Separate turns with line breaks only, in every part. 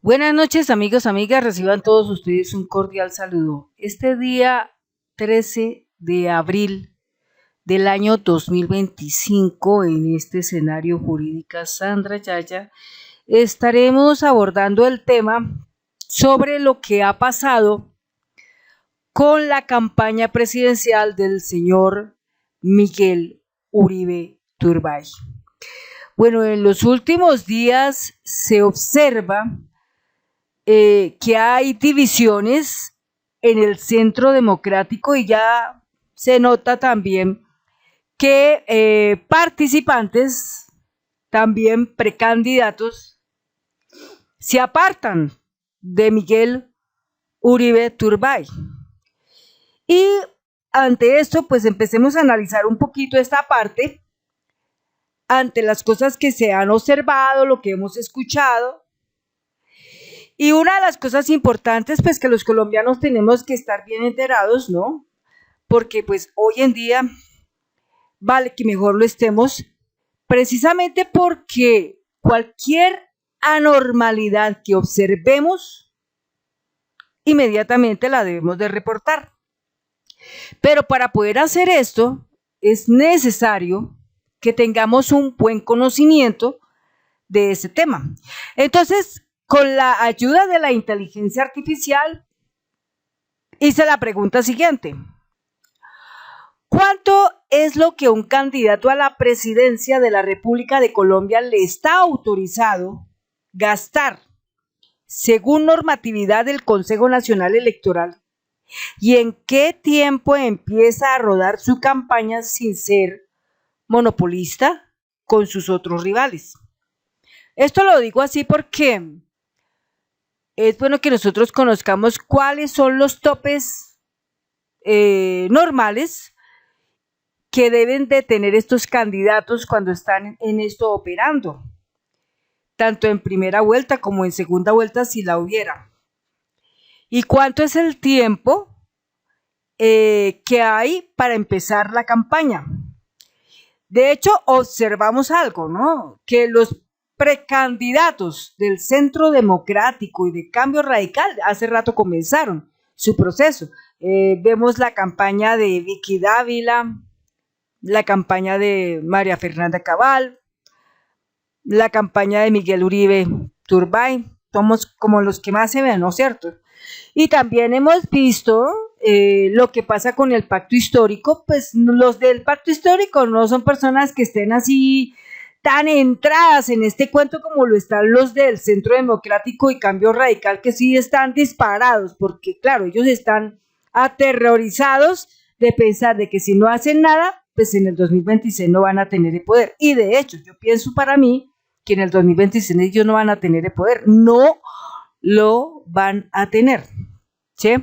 Buenas noches, amigos, amigas. Reciban todos ustedes un cordial saludo. Este día 13 de abril del año 2025, en este escenario jurídica Sandra Yaya, estaremos abordando el tema sobre lo que ha pasado con la campaña presidencial del señor Miguel Uribe Turbay. Bueno, en los últimos días se observa que hay divisiones en el centro democrático y ya se nota también que participantes, también precandidatos, se apartan de Miguel Uribe Turbay. Y ante esto, pues empecemos a analizar un poquito esta parte, ante las cosas que se han observado, lo que hemos escuchado. Y una de las cosas importantes, pues que los colombianos tenemos que estar bien enterados, ¿no? Porque pues hoy en día vale que mejor lo estemos, precisamente porque cualquier anormalidad que observemos, inmediatamente la debemos de reportar. Pero para poder hacer esto, es necesario que tengamos un buen conocimiento de ese tema. Entonces, con la ayuda de la inteligencia artificial, hice la pregunta siguiente. ¿Cuánto es lo que un candidato a la presidencia de la República de Colombia le está autorizado gastar según normatividad del Consejo Nacional Electoral? ¿Y en qué tiempo empieza a rodar su campaña sin ser monopolista con sus otros rivales? Esto lo digo así porque es bueno que nosotros conozcamos cuáles son los topes normales que deben de tener estos candidatos cuando están en esto operando, tanto en primera vuelta como en segunda vuelta si la hubiera. ¿Y cuánto es el tiempo que hay para empezar la campaña? De hecho, observamos algo, ¿no? Que los precandidatos del Centro Democrático y de Cambio Radical hace rato comenzaron su proceso. Vemos la campaña de Vicky Dávila, la campaña de María Fernanda Cabal, la campaña de Miguel Uribe Turbay, somos como los que más se ven, ¿no es cierto? Y también hemos visto lo que pasa con el pacto histórico, pues los del pacto histórico no son personas que estén así tan entradas en este cuento como lo están los del Centro Democrático y Cambio Radical, que sí están disparados, porque claro, ellos están aterrorizados de pensar de que si no hacen nada, pues en el 2026 no van a tener el poder. Y de hecho, yo pienso para mí que en el 2026 ellos no van a tener el poder, no lo van a tener, ¿sí?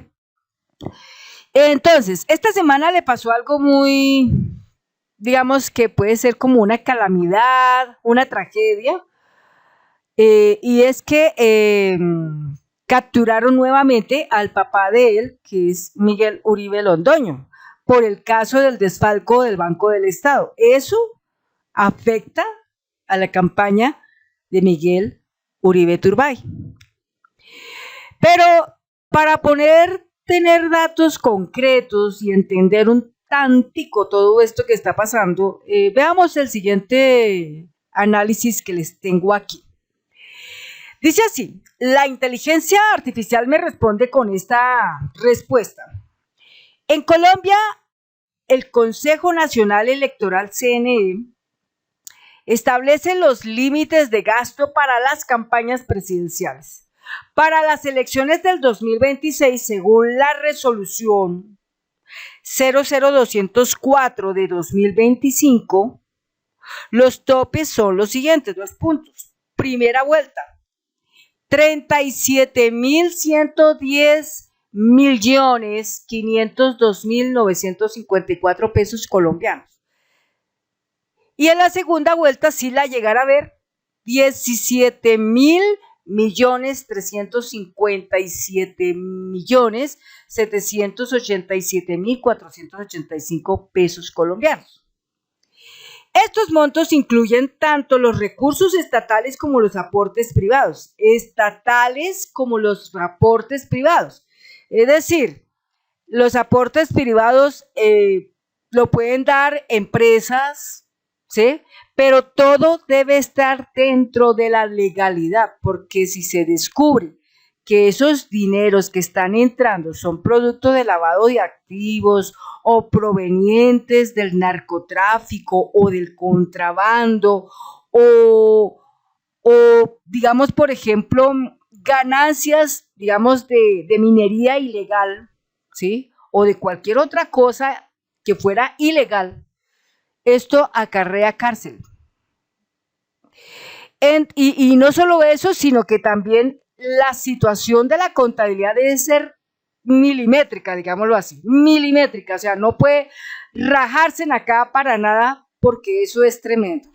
Entonces, esta semana le pasó algo muy, digamos que puede ser como una calamidad, una tragedia, y es que capturaron nuevamente al papá de él, que es Miguel Uribe Londoño, por el caso del desfalco del Banco del Estado. Eso afecta a la campaña de Miguel Uribe Turbay. Pero para tener datos concretos y entender un tantico todo esto que está pasando, veamos el siguiente análisis que les tengo aquí. Dice así, la inteligencia artificial me responde con esta respuesta. En Colombia, el Consejo Nacional Electoral CNE establece los límites de gasto para las campañas presidenciales. Para las elecciones del 2026, según la resolución 00204 de 2025, los topes son los siguientes, 2 puntos. Primera vuelta, 37.110.502.954 pesos colombianos. Y en la segunda vuelta sí la llegará a ver 17.357.787.485 pesos colombianos. Estos montos incluyen tanto los recursos estatales como los aportes privados. Estatales como los aportes privados. Es decir, los aportes privados lo pueden dar empresas, ¿sí? Pero todo debe estar dentro de la legalidad, porque si se descubre que esos dineros que están entrando son producto de lavado de activos o provenientes del narcotráfico o del contrabando o, digamos, por ejemplo, ganancias, digamos, de minería ilegal, ¿sí? O de cualquier otra cosa que fuera ilegal, esto acarrea cárcel. Y no solo eso, sino que también la situación de la contabilidad debe ser milimétrica, digámoslo así, milimétrica, o sea, no puede rajarse en acá para nada porque eso es tremendo.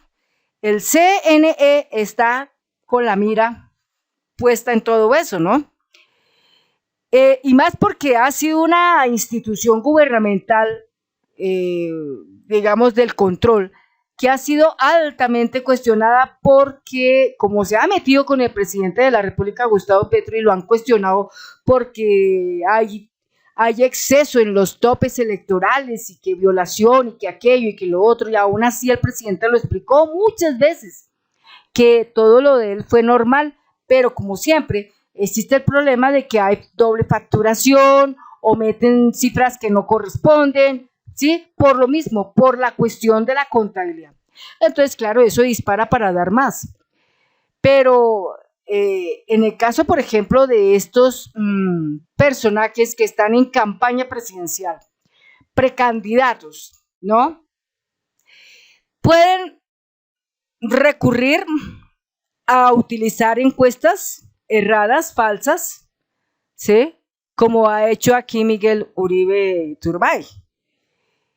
El CNE está con la mira puesta en todo eso, ¿no? Y más porque ha sido una institución gubernamental, digamos, del control, que ha sido altamente cuestionada porque, como se ha metido con el presidente de la República, Gustavo Petro, y lo han cuestionado porque hay exceso en los topes electorales y que violación y que aquello y que lo otro, y aún así el presidente lo explicó muchas veces, que todo lo de él fue normal, pero como siempre, existe el problema de que hay doble facturación o meten cifras que no corresponden, ¿sí? Por lo mismo, por la cuestión de la contabilidad. Entonces, claro, eso dispara para dar más. Pero en el caso, por ejemplo, de estos personajes que están en campaña presidencial, precandidatos, ¿no? Pueden recurrir a utilizar encuestas erradas, falsas, ¿sí? Como ha hecho aquí Miguel Uribe Turbay.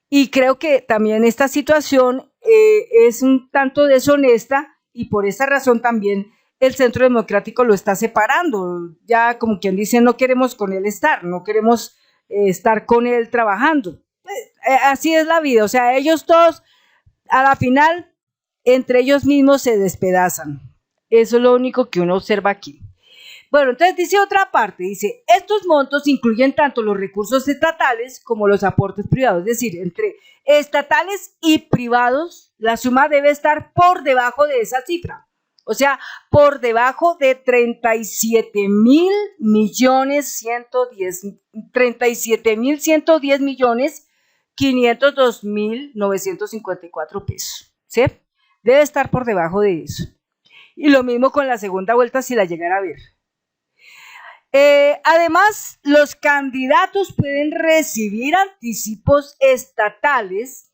Y creo que también esta situación es un tanto deshonesta y por esa razón también el Centro Democrático lo está separando. Ya como quien dice, no queremos con él estar, no queremos estar con él trabajando. Así es la vida, o sea, ellos todos a la final entre ellos mismos se despedazan. Eso es lo único que uno observa aquí. Bueno, entonces dice otra parte, dice, estos montos incluyen tanto los recursos estatales como los aportes privados, es decir, entre estatales y privados, la suma debe estar por debajo de esa cifra, o sea, por debajo de 37.110.502.954 pesos, ¿sí? Debe estar por debajo de eso. Y lo mismo con la segunda vuelta si la llegara a ver. Además, los candidatos pueden recibir anticipos estatales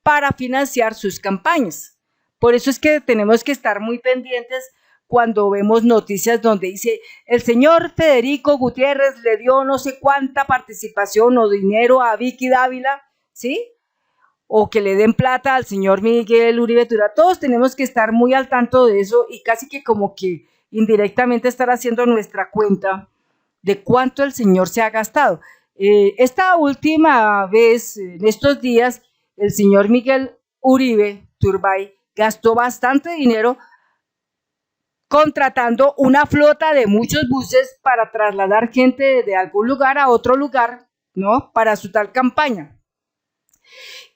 para financiar sus campañas. Por eso es que tenemos que estar muy pendientes cuando vemos noticias donde dice el señor Federico Gutiérrez le dio no sé cuánta participación o dinero a Vicky Dávila, ¿sí? O que le den plata al señor Miguel Uribe Tura. Todos tenemos que estar muy al tanto de eso y casi que como que indirectamente estar haciendo nuestra cuenta de cuánto el señor se ha gastado. Esta última vez, en estos días, el señor Miguel Uribe Turbay gastó bastante dinero contratando una flota de muchos buses para trasladar gente de algún lugar a otro lugar, ¿no? Para su tal campaña.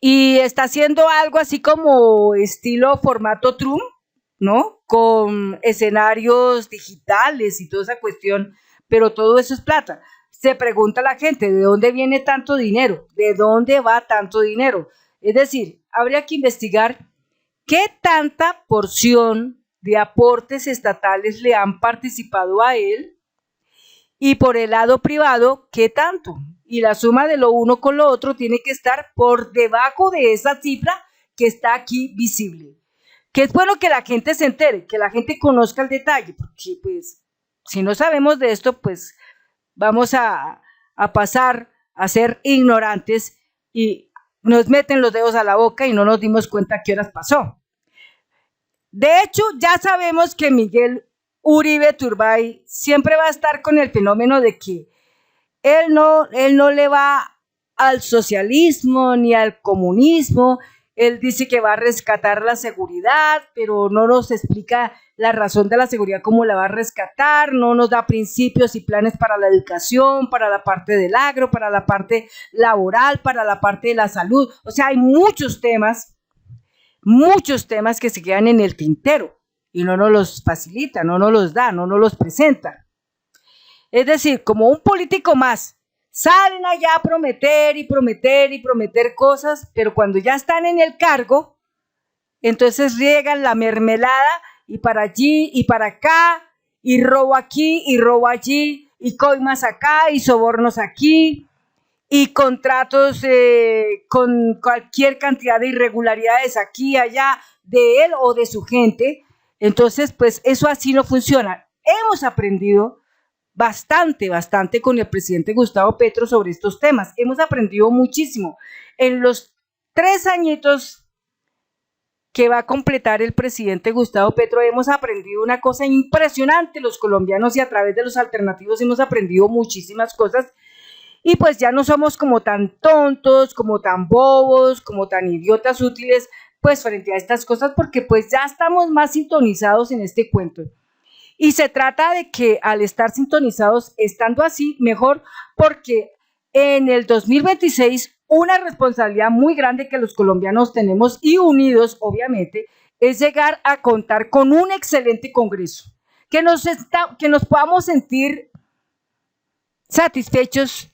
Y está haciendo algo así como estilo formato Trump, ¿no? Con escenarios digitales y toda esa cuestión, pero todo eso es plata. Se pregunta la gente, ¿de dónde viene tanto dinero? ¿De dónde va tanto dinero? Es decir, habría que investigar qué tanta porción de aportes estatales le han participado a él y por el lado privado, ¿qué tanto? Y la suma de lo uno con lo otro tiene que estar por debajo de esa cifra que está aquí visible. Que es bueno que la gente se entere, que la gente conozca el detalle, porque pues si no sabemos de esto, pues vamos a pasar a ser ignorantes y nos meten los dedos a la boca y no nos dimos cuenta a qué horas pasó. De hecho, ya sabemos que Miguel Uribe Turbay siempre va a estar con el fenómeno de que él no le va al socialismo ni al comunismo, Él dice que va a rescatar la seguridad, pero no nos explica la razón de la seguridad, cómo la va a rescatar, no nos da principios y planes para la educación, para la parte del agro, para la parte laboral, para la parte de la salud. O sea, hay muchos temas que se quedan en el tintero y no nos los facilita, no nos los da, no nos los presenta. Es decir, como un político más, salen allá a prometer y prometer y prometer cosas, pero cuando ya están en el cargo, entonces riegan la mermelada y para allí y para acá, y robo aquí y robo allí, y coimas acá y sobornos aquí, y contratos con cualquier cantidad de irregularidades aquí y allá de él o de su gente. Entonces, pues eso así no funciona. Hemos aprendido bastante con el presidente Gustavo Petro sobre estos temas. Hemos aprendido muchísimo. En los 3 añitos que va a completar el presidente Gustavo Petro, hemos aprendido una cosa impresionante los colombianos, y a través de los alternativos hemos aprendido muchísimas cosas, y pues ya no somos como tan tontos, como tan bobos, como tan idiotas útiles, pues frente a estas cosas, porque pues ya estamos más sintonizados en este cuento. Y se trata de que al estar sintonizados, estando así, mejor, porque en el 2026 una responsabilidad muy grande que los colombianos tenemos, y unidos obviamente, es llegar a contar con un excelente Congreso, que nos podamos sentir satisfechos,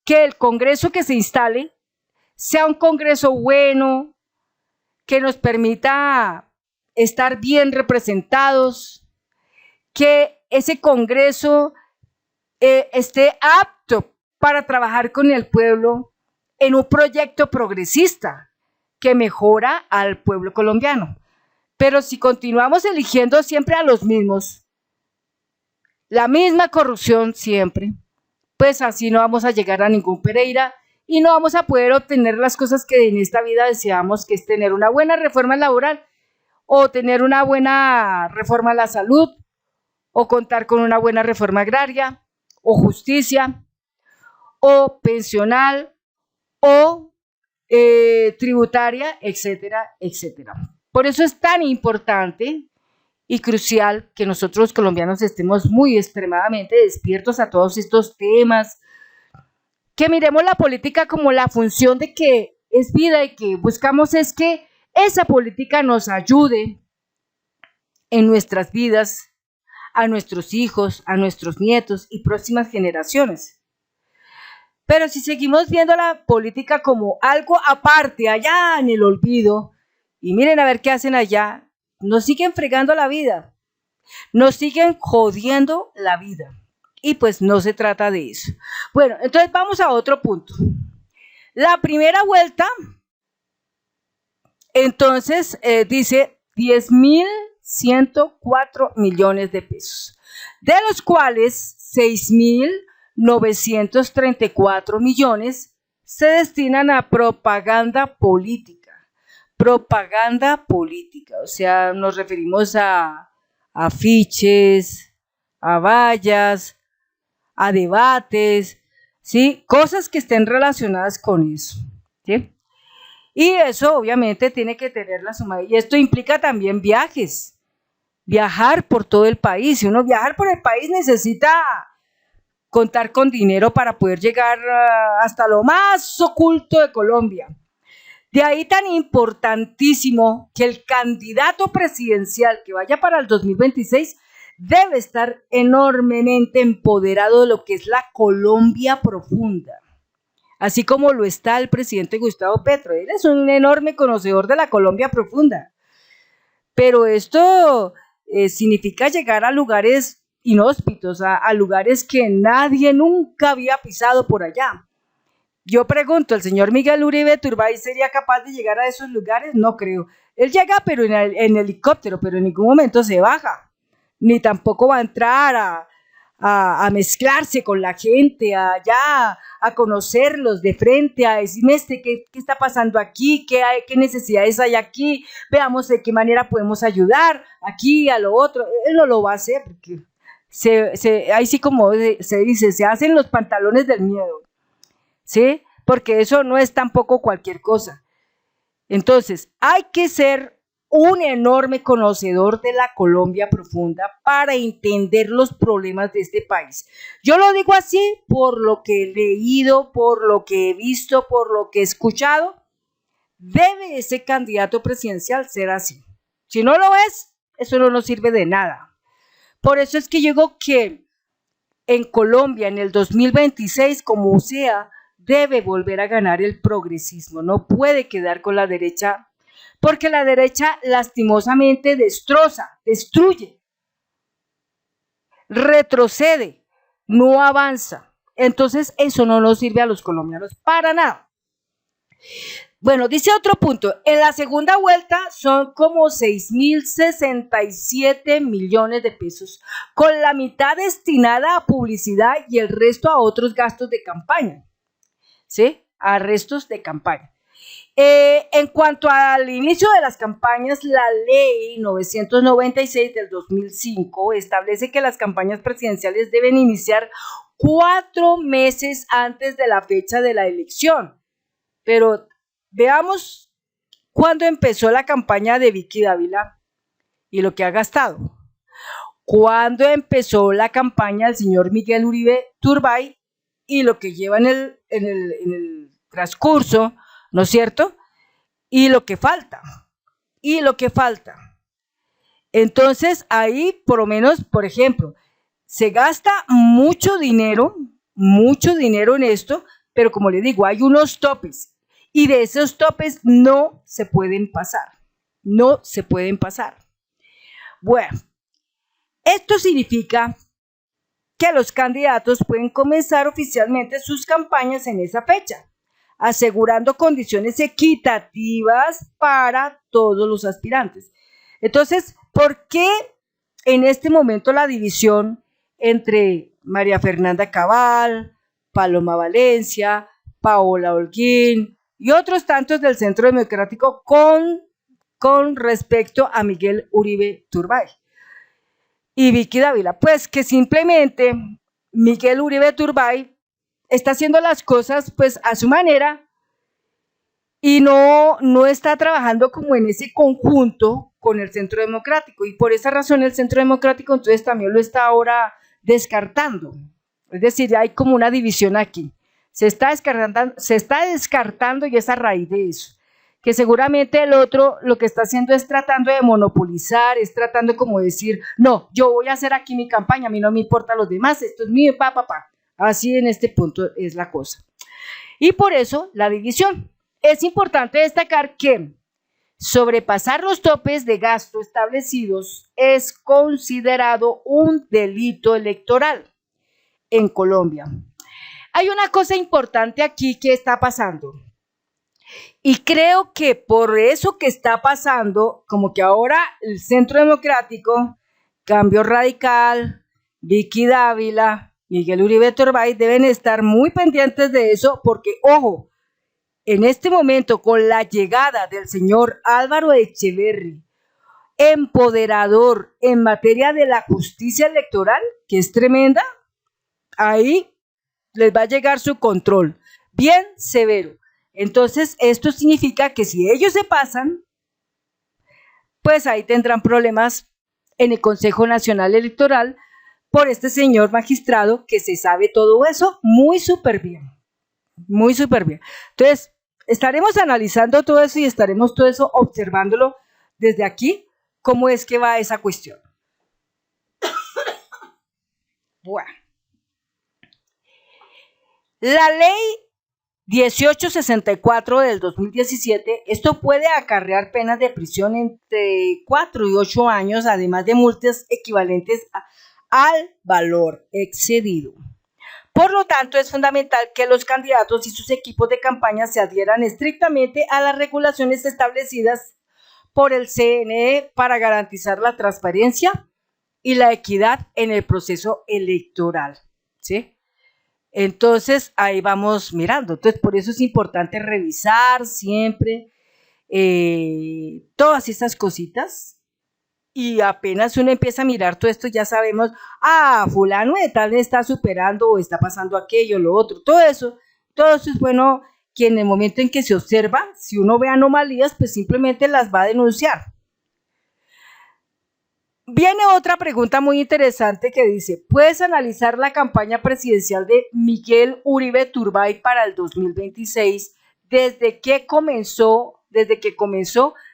que el Congreso que se instale sea un Congreso bueno, que nos permita estar bien representados, que ese Congreso esté apto para trabajar con el pueblo en un proyecto progresista que mejora al pueblo colombiano. Pero si continuamos eligiendo siempre a los mismos, la misma corrupción siempre, pues así no vamos a llegar a ningún Pereira y no vamos a poder obtener las cosas que en esta vida deseamos, que es tener una buena reforma laboral, o tener una buena reforma a la salud, o contar con una buena reforma agraria, o justicia, o pensional, o tributaria, etcétera, etcétera. Por eso es tan importante y crucial que nosotros los colombianos estemos muy extremadamente despiertos a todos estos temas, que miremos la política como la función de que es vida, y que buscamos es que esa política nos ayude en nuestras vidas, a nuestros hijos, a nuestros nietos y próximas generaciones. Pero si seguimos viendo la política como algo aparte, allá en el olvido, y miren a ver qué hacen allá, nos siguen fregando la vida, nos siguen jodiendo la vida. Y pues no se trata de eso. Bueno, entonces vamos a otro punto. La primera vuelta, entonces, dice 10.104 millones de pesos, de los cuales 6.934 millones se destinan a propaganda política. Propaganda política, o sea, nos referimos a afiches, a vallas, a debates, ¿sí? Cosas que estén relacionadas con eso, ¿sí? Y eso obviamente tiene que tener la suma. Y esto implica también viajes, viajar por todo el país. Si uno viajar por el país necesita contar con dinero para poder llegar hasta lo más oculto de Colombia. De ahí tan importantísimo que el candidato presidencial que vaya para el 2026 debe estar enormemente empoderado de lo que es la Colombia profunda, así como lo está el presidente Gustavo Petro. Él es un enorme conocedor de la Colombia profunda, pero esto significa llegar a lugares inhóspitos, a lugares que nadie nunca había pisado por allá. Yo pregunto, ¿el señor Miguel Uribe Turbay sería capaz de llegar a esos lugares? No creo. Él llega pero en helicóptero, pero en ningún momento se baja, ni tampoco va a entrar a mezclarse con la gente, allá, a conocerlos de frente, a decirme ¿qué está pasando aquí? ¿Qué necesidades hay aquí? Veamos de qué manera podemos ayudar aquí, a lo otro. Él no lo va a hacer, porque ahí sí, como se dice, se hacen los pantalones del miedo, ¿sí? Porque eso no es tampoco cualquier cosa. Entonces, hay que ser un enorme conocedor de la Colombia profunda para entender los problemas de este país. Yo lo digo así por lo que he leído, por lo que he visto, por lo que he escuchado. Debe ese candidato presidencial ser así. Si no lo es, eso no nos sirve de nada. Por eso es que yo digo que en Colombia en el 2026, como sea, debe volver a ganar el progresismo. No puede quedar con la derecha, porque la derecha lastimosamente destroza, destruye, retrocede, no avanza. Entonces eso no nos sirve a los colombianos para nada. Bueno, dice otro punto, en la segunda vuelta son como 6.067 millones de pesos, con la mitad destinada a publicidad y el resto a otros gastos de campaña, ¿sí? A restos de campaña. En cuanto al inicio de las campañas, la ley 996 del 2005 establece que las campañas presidenciales deben iniciar 4 meses antes de la fecha de la elección, pero veamos cuándo empezó la campaña de Vicky Dávila y lo que ha gastado. Cuándo empezó la campaña del señor Miguel Uribe Turbay y lo que lleva en el transcurso, ¿no es cierto? Y lo que falta. Entonces, ahí, por lo menos, por ejemplo, se gasta mucho dinero en esto, pero como le digo, hay unos topes. Y de esos topes no se pueden pasar. Bueno, esto significa que los candidatos pueden comenzar oficialmente sus campañas en esa fecha, asegurando condiciones equitativas para todos los aspirantes. Entonces, ¿por qué en este momento la división entre María Fernanda Cabal, Paloma Valencia, Paola Holguín y otros tantos del Centro Democrático con respecto a Miguel Uribe Turbay y Vicky Dávila? Pues que simplemente Miguel Uribe Turbay está haciendo las cosas pues a su manera y no está trabajando como en ese conjunto con el Centro Democrático, y por esa razón el Centro Democrático entonces también lo está ahora descartando. Es decir, hay como una división aquí. Se está descartando y es a raíz de eso. Que seguramente el otro lo que está haciendo es tratando de monopolizar, es tratando como decir, no, yo voy a hacer aquí mi campaña, a mí no me importa los demás, esto es mío, Así en este punto es la cosa. Y por eso la división. Es importante destacar que sobrepasar los topes de gasto establecidos es considerado un delito electoral en Colombia. Hay una cosa importante aquí que está pasando. Y creo que por eso que está pasando, como que ahora el Centro Democrático, Cambio Radical, Vicky Dávila, Miguel Uribe Turbay deben estar muy pendientes de eso, porque, ojo, en este momento, con la llegada del señor Álvaro Echeverry, empoderador en materia de la justicia electoral, que es tremenda, ahí les va a llegar su control, bien severo. Entonces, esto significa que si ellos se pasan, pues ahí tendrán problemas en el Consejo Nacional Electoral por este señor magistrado que se sabe todo eso muy súper bien. Entonces, estaremos analizando todo eso y estaremos todo eso observándolo desde aquí, cómo es que va esa cuestión. Bueno. La ley 1864 del 2017, esto puede acarrear penas de prisión entre 4 y 8 años, además de multas equivalentes al valor excedido. Por lo tanto, es fundamental que los candidatos y sus equipos de campaña se adhieran estrictamente a las regulaciones establecidas por el CNE para garantizar la transparencia y la equidad en el proceso electoral, ¿sí? Entonces, ahí vamos mirando. Entonces, por eso es importante revisar siempre todas estas cositas. Y apenas uno empieza a mirar todo esto, ya sabemos, fulano de tal está superando o está pasando aquello, lo otro, todo eso es bueno que en el momento en que se observa, si uno ve anomalías, pues simplemente las va a denunciar. Viene otra pregunta muy interesante que dice, ¿puedes analizar la campaña presidencial de Miguel Uribe Turbay para el 2026? ¿Desde que comenzó?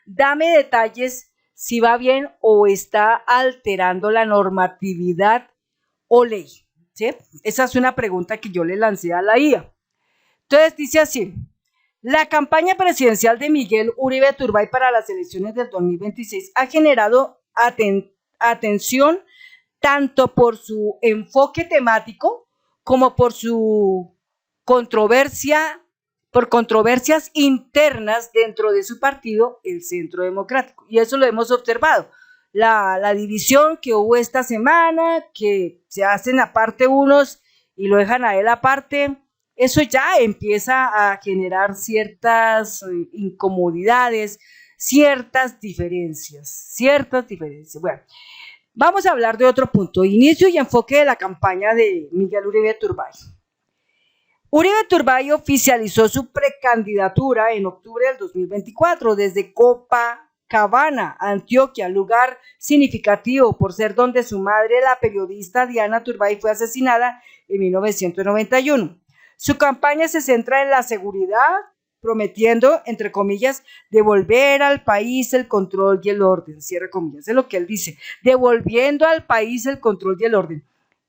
Dame detalles si va bien o está alterando la normatividad o ley. ¿Sí? Esa es una pregunta que yo le lancé a la IA. Entonces dice así, la campaña presidencial de Miguel Uribe Turbay para las elecciones del 2026 ha generado atención tanto por su enfoque temático como por controversias internas dentro de su partido, el Centro Democrático. Y eso lo hemos observado. La división que hubo esta semana, que se hacen aparte unos y lo dejan a él aparte, eso ya empieza a generar ciertas incomodidades, ciertas diferencias. Bueno, vamos a hablar de otro punto, inicio y enfoque de la campaña de Miguel Uribe Turbay. Uribe Turbay oficializó su precandidatura en octubre del 2024 desde Copacabana, Antioquia, lugar significativo por ser donde su madre, la periodista Diana Turbay, fue asesinada en 1991. Su campaña se centra en la seguridad, prometiendo, entre comillas, devolver al país el control y el orden, cierre comillas, es lo que él dice, devolviendo al país el control y el orden.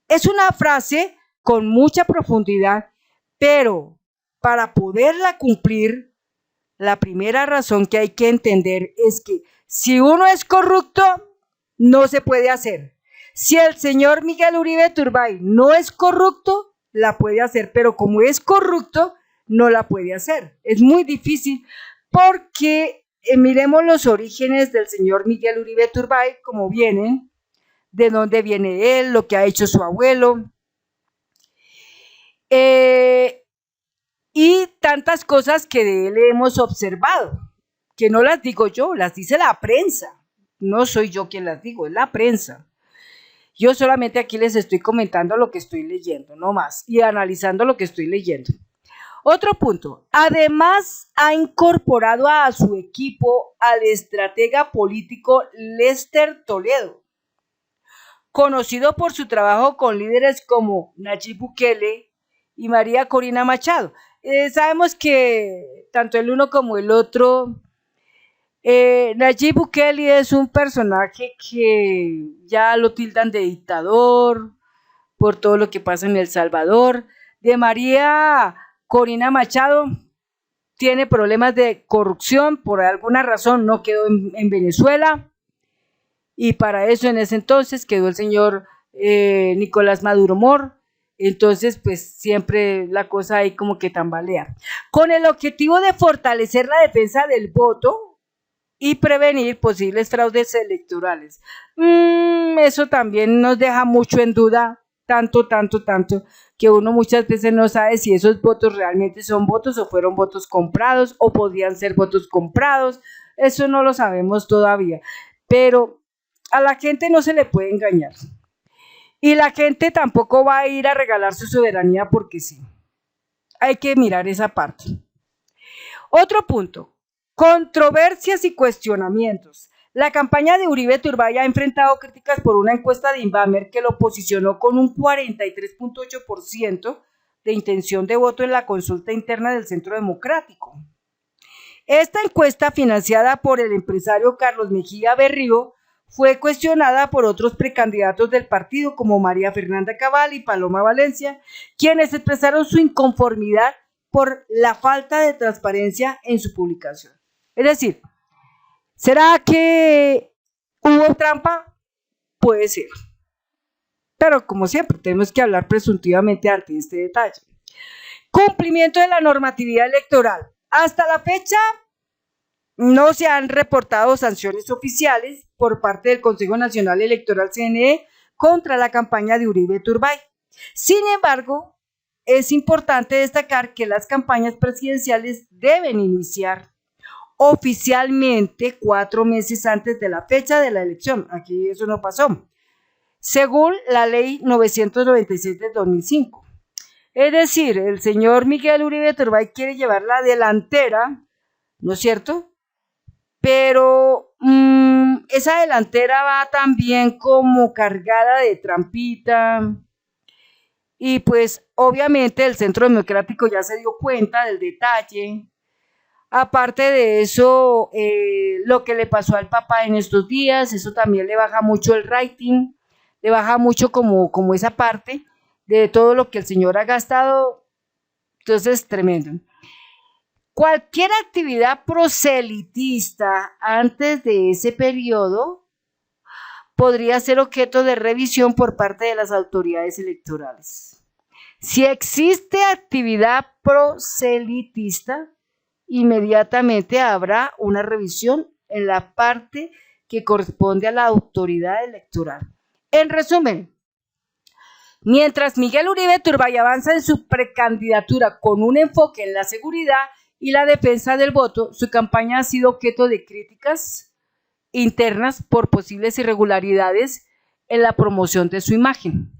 Es una frase con mucha profundidad, pero para poderla cumplir, la primera razón que hay que entender es que si uno es corrupto, no se puede hacer. Si el señor Miguel Uribe Turbay no es corrupto, la puede hacer, pero como es corrupto, no la puede hacer. Es muy difícil porque miremos los orígenes del señor Miguel Uribe Turbay, cómo vienen, de dónde viene él, lo que ha hecho su abuelo, y tantas cosas que de él hemos observado, que no las digo yo, las dice la prensa. No soy yo quien las digo, es la prensa. Yo solamente aquí les estoy comentando lo que estoy leyendo, no más, y analizando lo que estoy leyendo. Otro punto, además ha incorporado a su equipo al estratega político Lester Toledo, conocido por su trabajo con líderes como Nayib Bukele y María Corina Machado. Sabemos que tanto el uno como el otro, Nayib Bukele es un personaje que ya lo tildan de dictador por todo lo que pasa en El Salvador. De María Corina Machado tiene problemas de corrupción, por alguna razón no quedó en Venezuela, y para eso en ese entonces quedó el señor Nicolás Maduro Mor. Entonces pues siempre la cosa ahí como que tambalea, con el objetivo de fortalecer la defensa del voto y prevenir posibles fraudes electorales. Eso también nos deja mucho en duda, tanto, que uno muchas veces no sabe si esos votos realmente son votos o fueron votos comprados o podrían ser votos comprados. Eso no lo sabemos todavía, pero a la gente no se le puede engañar. Y la gente tampoco va a ir a regalar su soberanía porque sí. Hay que mirar esa parte. Otro punto, controversias y cuestionamientos. La campaña de Uribe Turbay ha enfrentado críticas por una encuesta de Inbamer que lo posicionó con un 43.8% de intención de voto en la consulta interna del Centro Democrático. Esta encuesta, financiada por el empresario Carlos Mejía Berrío, fue cuestionada por otros precandidatos del partido como María Fernanda Cabal y Paloma Valencia, quienes expresaron su inconformidad por la falta de transparencia en su publicación. Es decir, ¿será que hubo trampa? Puede ser. Pero como siempre, tenemos que hablar presuntivamente ante este detalle. Cumplimiento de la normatividad electoral. Hasta la fecha no se han reportado sanciones oficiales por parte del Consejo Nacional Electoral CNE contra la campaña de Uribe Turbay. Sin embargo, es importante destacar que las campañas presidenciales deben iniciar oficialmente 4 meses antes de la fecha de la elección. Aquí eso no pasó, según la ley 996 de 2005. Es decir, el señor Miguel Uribe Turbay quiere llevar la delantera, ¿no es cierto? Pero esa delantera va también como cargada de trampita. Y pues obviamente el Centro Democrático ya se dio cuenta del detalle. Aparte de eso, lo que le pasó al papá en estos días, eso también le baja mucho el rating, le baja mucho como esa parte de todo lo que el señor ha gastado. Entonces, tremendo. Cualquier actividad proselitista antes de ese periodo podría ser objeto de revisión por parte de las autoridades electorales. Si existe actividad proselitista, inmediatamente habrá una revisión en la parte que corresponde a la autoridad electoral. En resumen, mientras Miguel Uribe Turbay avanza en su precandidatura con un enfoque en la seguridad y la defensa del voto, su campaña ha sido objeto de críticas internas por posibles irregularidades en la promoción de su imagen.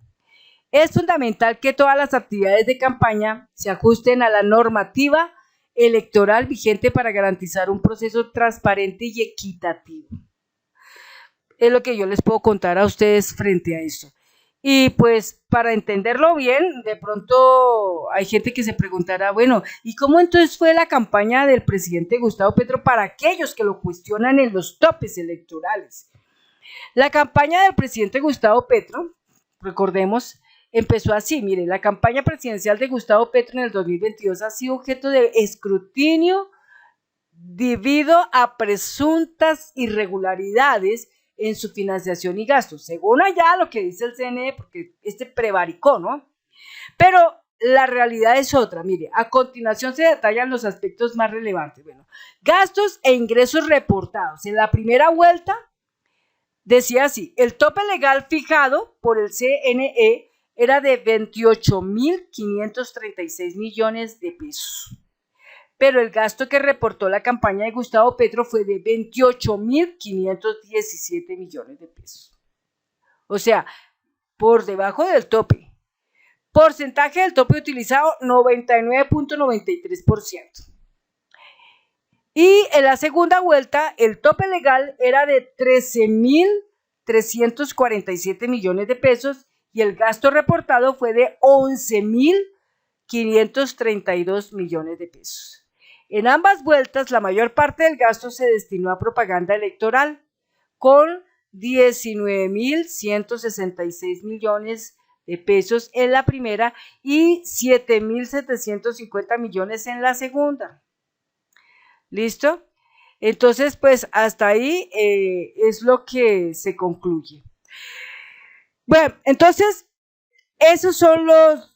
Es fundamental que todas las actividades de campaña se ajusten a la normativa electoral vigente para garantizar un proceso transparente y equitativo. Es lo que yo les puedo contar a ustedes frente a esto. Y pues para entenderlo bien, de pronto hay gente que se preguntará, bueno, ¿y cómo entonces fue la campaña del presidente Gustavo Petro para aquellos que lo cuestionan en los topes electorales? La campaña del presidente Gustavo Petro, recordemos, empezó así. Mire, la campaña presidencial de Gustavo Petro en el 2022 ha sido objeto de escrutinio debido a presuntas irregularidades en su financiación y gastos, según allá lo que dice el CNE, porque prevaricó, ¿no? Pero la realidad es otra. Mire, a continuación se detallan los aspectos más relevantes. Bueno, gastos e ingresos reportados. En la primera vuelta decía así: el tope legal fijado por el CNE era de 28.536 millones de pesos. Pero el gasto que reportó la campaña de Gustavo Petro fue de 28.517 millones de pesos. O sea, por debajo del tope. Porcentaje del tope utilizado, 99.93%. Y en la segunda vuelta, el tope legal era de 13.347 millones de pesos y el gasto reportado fue de 11.532 millones de pesos. En ambas vueltas, la mayor parte del gasto se destinó a propaganda electoral, con 19.166 millones de pesos en la primera y 7.750 millones en la segunda. ¿Listo? Entonces, pues hasta ahí es lo que se concluye. Bueno, entonces, esos son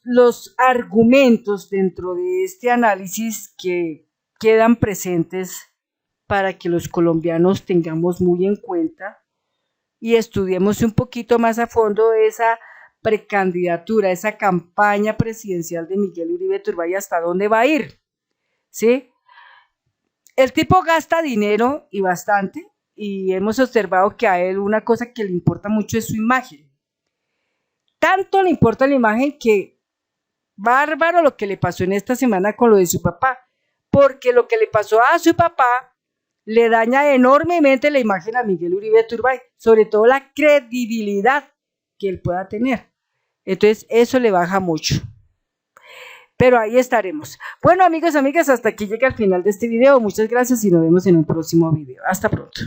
los argumentos dentro de este análisis que quedan presentes para que los colombianos tengamos muy en cuenta y estudiemos un poquito más a fondo esa precandidatura, esa campaña presidencial de Miguel Uribe Turbay, hasta dónde va a ir, ¿sí? El tipo gasta dinero y bastante, y hemos observado que a él una cosa que le importa mucho es su imagen. Tanto le importa la imagen que bárbaro lo que le pasó en esta semana con lo de su papá, porque lo que le pasó a su papá le daña enormemente la imagen a Miguel Uribe Turbay, sobre todo la credibilidad que él pueda tener. Entonces eso le baja mucho. Pero ahí estaremos. Bueno, amigos, amigas, hasta aquí llega el final de este video. Muchas gracias y nos vemos en un próximo video. Hasta pronto.